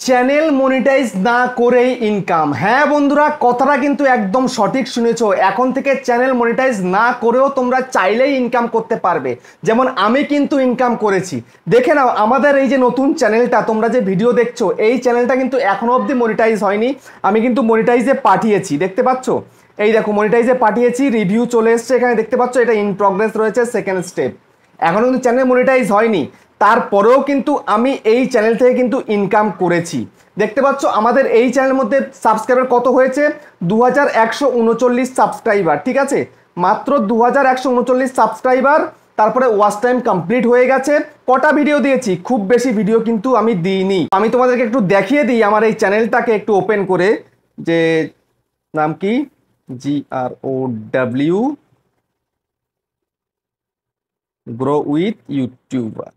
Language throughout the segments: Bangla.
চ্যানেল মনিটাইজ না করেই ইনকাম। হ্যাঁ বন্ধুরা, কথাটা কিন্তু একদম সঠিক শুনেছো। এখন থেকে চ্যানেল মনিটাইজ না করেও তোমরা চাইলেই ইনকাম করতে পারবে। যেমন আমি কিন্তু ইনকাম করেছি। দেখে নাও আমাদের এই যে নতুন চ্যানেলটা, তোমরা যে ভিডিও দেখছো, এই চ্যানেলটা কিন্তু এখনো অবধি মনিটাইজ হয়নি। আমি কিন্তু মনিটাইজে পাঠিয়েছি, দেখতে পাচ্ছ? এই দেখো মনিটাইজে পাঠিয়েছি, রিভিউ চলে এসছে এখানে, দেখতে পাচ্ছ? এটা ইন প্রগ্রেস রয়েছে, সেকেন্ড স্টেপ। এখনো কিন্তু চ্যানেল মনিটাইজ হয়নি, তারপরেও কিন্তু আমি এই চ্যানেল থেকে কিন্তু ইনকাম করেছি। দেখতে পাচ্ছ আমাদের এই চ্যানেলের মধ্যে সাবস্ক্রাইবার কত হয়েছে? 2139 সাবস্ক্রাইবার। ঠিক আছে, মাত্র 2139 সাবস্ক্রাইবার। তারপরে ওয়াচ টাইম কমপ্লিট হয়ে গেছে। কটা ভিডিও দিয়েছি? খুব বেশি ভিডিও কিন্তু আমি দিইনি। আমি তোমাদেরকে একটু দেখিয়ে দিই আমার এই চ্যানেলটাকে একটু ওপেন করে, যে নাম কি, GROW grow with YouTuber,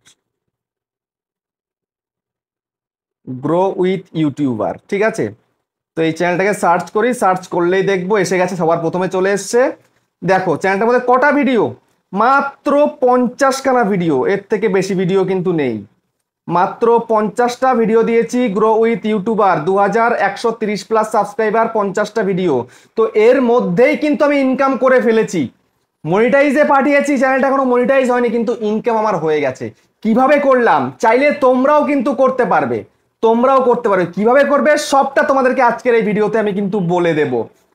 grow with YouTuber. ঠিক আছে, তো এই চ্যানেলটাকে সার্চ করি, সার্চ করলেই দেখবো এসে গেছে, সবার প্রথমে চলে এসছে। দেখো চ্যানেলটার মধ্যে কটা ভিডিও? মাত্র 50খানা ভিডিও, এর থেকে বেশি ভিডিও কিন্তু নেই। মাত্র 50টা ভিডিও দিয়েছি। Grow with YouTuber, 2130 plus subscriber, 50টা ভিডিও। তো এর মধ্যেই কিন্তু আমি ইনকাম করে ফেলেছি। মনিটাইজে পাঠিয়েছি, চ্যানেলটা এখনো মনিটাইজ হয়নি, কিন্তু ইনকাম আমার হয়ে গেছে। কিভাবে করলাম? চাইলে তোমরাও কিন্তু করতে পারবে, তোমরাও করতে পারবে। কিভাবে করবে সবটা তোমাদেরকে আজকের এই ভিডিওতে আমি কিন্তু বলে দেব।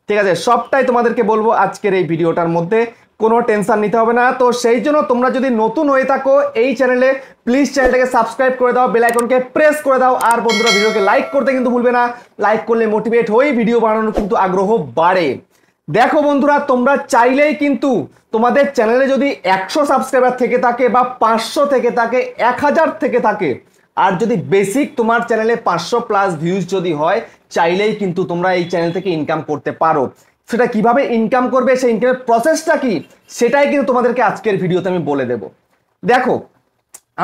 ঠিক আছে, সবটাই তোমাদেরকে বলবো আজকের এই ভিডিওটার মধ্যে, কোনো টেনশন নিতে হবে না। তো সেই জন্য তোমরা যদি নতুন হয়ে থাকো এই চ্যানেলে, প্লিজ চ্যানেলটাকে সাবস্ক্রাইব করে দাও, বেল আইকনকে প্রেস করে দাও। আর বন্ধুরা ভিডিওকে লাইক করতে কিন্তু ভুলবে না, লাইক করলে মোটিভেট হয়ে ভিডিও বানানোর কিন্তু আগ্রহ বাড়ে। দেখো বন্ধুরা, তোমরা চাইলেই কিন্তু তোমাদের চ্যানেলে যদি 100 সাবস্ক্রাইবার থেকে থাকে, বা 500 থেকে থাকে, 1000 থেকে থাকে, আর যদি বেসিক তোমার চ্যানেলে 500 প্লাস ভিউজ যদি হয়, চাইলেই কিন্তু তোমরা এই চ্যানেল থেকে ইনকাম করতে পারো। সেটা কিভাবে ইনকাম করবে, সেই ইনকামের প্রসেসটা কি, সেটাই কিন্তু তোমাদেরকে আজকের ভিডিওতে আমি বলে দেব। দেখো,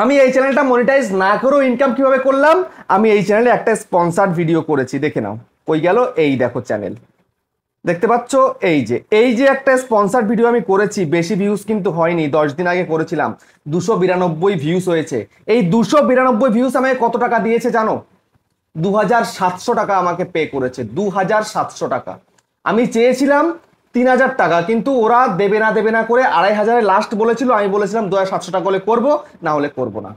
আমি এই চ্যানেলটা মনিটাইজ না করেও ইনকাম কিভাবে করলাম। আমি এই চ্যানেলে একটা স্পন্সার্ড ভিডিও করেছি, দেখে নাও। কই গেল? এই দেখো চ্যানেল, দেখতে পাচ্ছ? এই যে একটা স্পন্সার্ড ভিডিও আমি করেছি, বেশি ভিউজ কিন্তু হয়নি, 10 দিন আগে করেছিলাম, 292 ভিউজ হয়েছে। এই 292 ভিউজ আমাকে কত টাকা দিয়েছে জানো? 2700 টাকা আমাকে পে করেছে, 2700 টাকা। আমি চেয়েছিলাম 3000 টাকা, কিন্তু ওরা দেবে না করে 2500 লাস্ট বলেছিল। আমি বলেছিলাম 2700 টাকা হলে করবো, না হলে করবো না।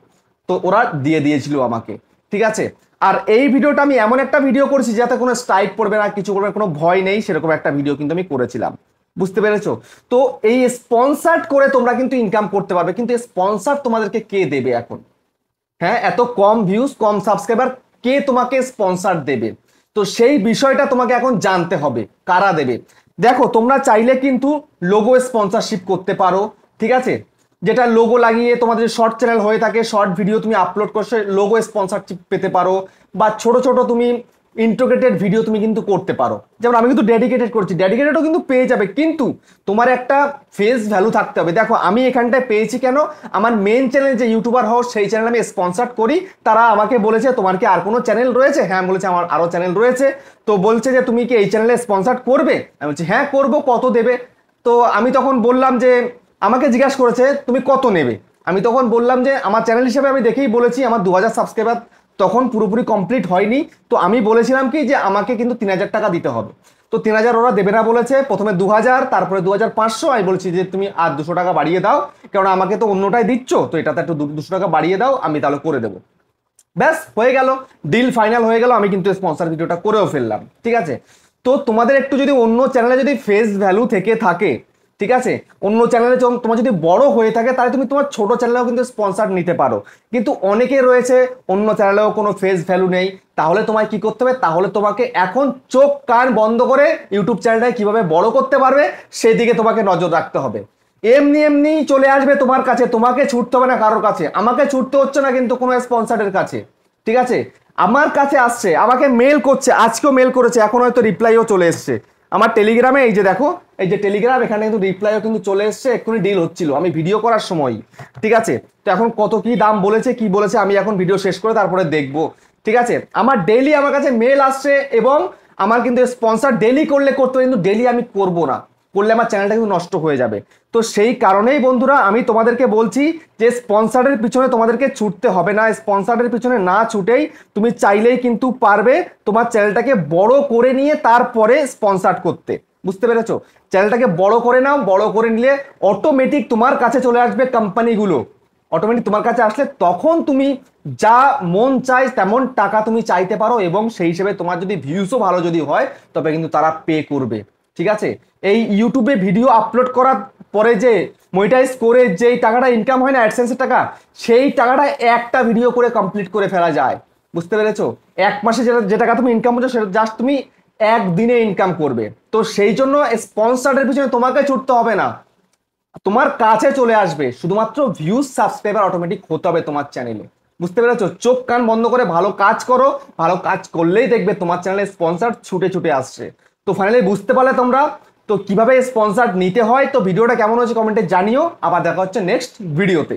তো ওরা দিয়ে দিয়েছিল আমাকে। ঠিক আছে, আর এই ভিডিওটা আমি এমন একটা ভিডিও করেছি যাতে কোনো স্ট্রাইক পড়বে না, কিছু করবে, কোনো ভয় নেই, সেরকম একটা ভিডিও কিন্তু আমি করেছিলাম। বুঝতে পেরেছো? তো এই স্পন্সার্ড করে তোমরা কিন্তু ইনকাম করতে পারবে, কিন্তু স্পন্সার তোমাদেরকে কে দেবে এখন? হ্যাঁ, এত কম ভিউজ, কম সাবস্ক্রাইবার, কে তোমাকে স্পন্সার দেবে? তো সেই বিষয়টা তোমাকে এখন জানতে হবে, কারা দেবে। দেখো, তোমরা চাইলে কিন্তু লোগো স্পন্সরশিপ করতে পারো। ঠিক আছে, যেটা লোগো লাগিয়ে তোমাদের শর্ট চ্যানেল হয়ে থাকে, শর্ট ভিডিও তুমি আপলোড করছো, লোগো স্পন্সরশিপ পেতে পারো। বা ছোট ছোট তুমি ইন্টিগ্রেটেড ভিডিও তুমি কিন্তু করতে পারো। যেমন আমি কিন্তু ডেডিকেটেড করছি, ডেডিকেটেডও কিন্তু পেয়ে যাবে, কিন্তু তোমার একটা ফেস ভ্যালু থাকতে হবে। দেখো আমি এখানটায় পেয়েছি কেন? আমার মেন চ্যানেল যে ইউটিউবার হাউস, সেই চ্যানেল আমি স্পন্সার করি। তারা আমাকে বলেছে তোমার কি আর কোনো চ্যানেল রয়েছে? হ্যাঁ, বলেছে আমার আরও চ্যানেল রয়েছে। তো বলছে যে তুমি কি এই চ্যানেলে স্পন্সার করবে? আমি বলছি হ্যাঁ করবো, কত দেবে? তো আমি তখন বললাম যে, আমাকে জিজ্ঞাসা করেছে তুমি কত নেবে। আমি তখন বললাম যে আমার চ্যানেল হিসেবে আমি দেখেই বলেছি, আমার 2000 সাবস্ক্রাইবার তখন পুরোপুরি কমপ্লিট হয়নি। তো আমি বলেছিলাম কি যে আমাকে কিন্তু 3000 টাকা দিতে হবে। তো 3000 ওরা দেবে না বলেছে, প্রথমে 2000, তারপরে 2500। আমি বলছি যে তুমি আর 200 টাকা বাড়িয়ে দাও, কারণ আমাকে তো অন্যটাই দিচ্ছ, তো এটাতে একটু 200 টাকা বাড়িয়ে দাও, আমি তাহলে করে দেবো। ব্যাস হয়ে গেল, ডিল ফাইনাল হয়ে গেল। আমি কিন্তু স্পন্সর ভিডিওটা করেও ফেললাম। ঠিক আছে, তো তোমাদের একটু যদি অন্য চ্যানেলে যদি ফেস ভ্যালু থেকে থাকে, ঠিক আছে, অন্য চ্যানেলে তোমার যদি বড় হয়ে থাকে, তাহলে তুমি তোমার ছোট চ্যানেলেও কিন্তু স্পন্সর নিতে পারো। কিন্তু অনেকে রয়েছে অন্য চ্যানেলেও কোনো ফেস ভ্যালু নেই, তাহলে তোমায় কি করতে হবে? তাহলে তোমাকে এখন চোখ কান বন্ধ করে ইউটিউব চ্যানেলটাকে কিভাবে বড় করতে পারবে সেই দিকে তোমাকে নজর রাখতে হবে। এমনি এমনি চলে আসবে তোমার কাছে, তোমাকে ছুটতে হবে না কারোর কাছে। আমাকে ছুটতে হচ্ছে না কিন্তু কোনো স্পন্সরের কাছে। ঠিক আছে, আমার কাছে আসছে, আমাকে মেল করছে, আজকেও মেল করেছে, এখন হয়তো রিপ্লাইও চলে এসছে আমার টেলিগ্রামে। এই যে দেখো, এই যে টেলিগ্রাম, এখানে কিন্তু রিপ্লাইও কিন্তু চলে এসছে, এক্ষুনি ডিল হচ্ছিল আমি ভিডিও করার সময়। ঠিক আছে, তো এখন কত কি দাম বলেছে, কি বলেছে, আমি এখন ভিডিও শেষ করে তারপরে দেখবো। ঠিক আছে, আমার ডেইলি আমার কাছে মেল আসছে, এবং আমার কিন্তু স্পন্সর ডেইলি করলে করতে, কিন্তু ডেইলি আমি করব না। করলে আমার চ্যানেলটা কিন্তু নষ্ট হয়ে যাবে। তো সেই কারণেই বন্ধুরা আমি তোমাদেরকে বলছি যে স্পন্সরের পিছনে তোমাদেরকে ছুটতে হবে না, স্পন্সরের পিছনে না ছুটেই তুমি চাইলেই কিন্তু পারবে তোমার চ্যানেলটাকে বড় করে নিয়ে তারপরে স্পন্সর করতে। বুঝতে পেরেছো? চ্যানেলটাকে বড় করে নাও, বড় করে নিলে অটোমেটিক তোমার কাছে চলে আসবে কোম্পানিগুলো। অটোমেটিক তোমার কাছে আসলে তখন তুমি যা মন চায় তেমন টাকা তুমি চাইতে পারো, এবং সেই হিসেবে তোমার যদি ভিউসও ভালো যদি হয় তবে কিন্তু তারা পে করবে। ঠিক আছে? এই ইউটিউবে ভিডিও আপলোড করার পরে যে মনিটাইজ করে যেই টাকাটা ইনকাম হয় না, অ্যাডসেন্সের টাকা, সেই টাকাটা একটা ভিডিও করে কমপ্লিট করে ফেলা যায়। বুঝতে পেরেছো? এক মাসে যে টাকা তুমি ইনকাম করছো সেটা জাস্ট তুমি একদিনে ইনকাম করবে। তো সেই জন্য স্পন্সরের পিছনে তোমাকে ছুটতে হবে না, তোমার কাছে চলে আসবে, শুধুমাত্র ভিউজ সাবস্ক্রাইবার অটোমেটিক হতে হবে তোমার চ্যানেলে। বুঝতে পেরেছো? চোখ কান বন্ধ করে ভালো কাজ করো, ভালো কাজ করলেই দেখবে তোমার চ্যানেলে স্পন্সর ছুটে ছুটে আসছে। তো ফাইনালি বুঝতে পারলে তোমরা তো কিভাবে স্পন্সর নিতে হয়। তো ভিডিওটা কেমন হয়েছে কমেন্টে জানিও। আবার দেখা হচ্ছে নেক্সট ভিডিওতে।